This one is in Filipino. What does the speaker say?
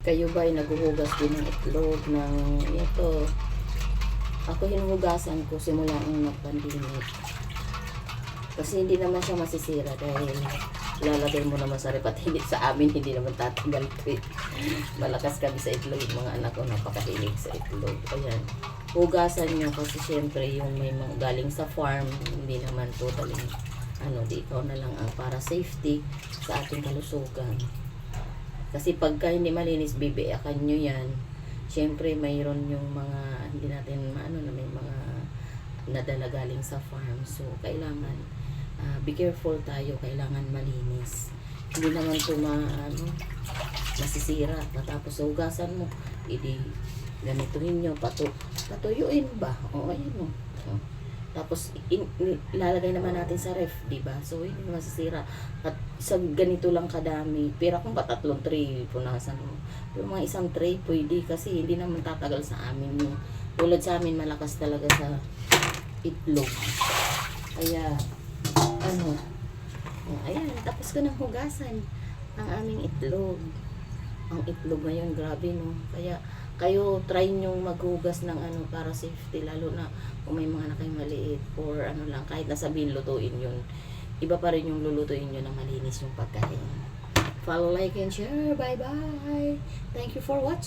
Kayo ba ay naghuhugas din ng itlog ng ito? Ako hinuhugasan ko simula nung nag-pandemic. Kasi hindi naman siya masisira dahil lalagay mo naman sa rep at hindi sa amin hindi naman tatagal ito. Malakas kami sa itlog. Mga anak ko napakahilig sa itlog. Ayan. Hugasan nyo kasi syempre yung may mga galing sa farm, hindi naman totally di ikaw na lang ang para safety sa ating kalusugan. Kasi pagka hindi malinis, bibiyakan nyo yan. Siyempre, mayroon yung mga, hindi natin na may mga nadala galing sa farm. So, kailangan, be careful tayo. Kailangan malinis. Hindi naman ito masisira. Matapos sa hugasan mo, ganituhin nyo, patuyuin ba? O, ayun o. Tapos, ilalagay naman natin sa ref, diba? So, hindi masisira. At sa ganito lang kadami, pera kung ba 3 tray, punasan mo. Pero mga isang tray, pwede kasi hindi naman tatagal sa amin. Tulad sa amin, malakas talaga sa itlog. Kaya, ayan, tapos ko ng hugasan ang aming itlog. Ang itlog ngayon, grabe no. Kaya, kayo try nyong maghugas ng para safety, lalo na kung may mga anak kayong maliit or lang, kahit nasabihin lutuin yun, iba pa rin yung lulutuin nyo na malinis yung pagkain. Follow, like, and share. Bye bye. Thank you for watching.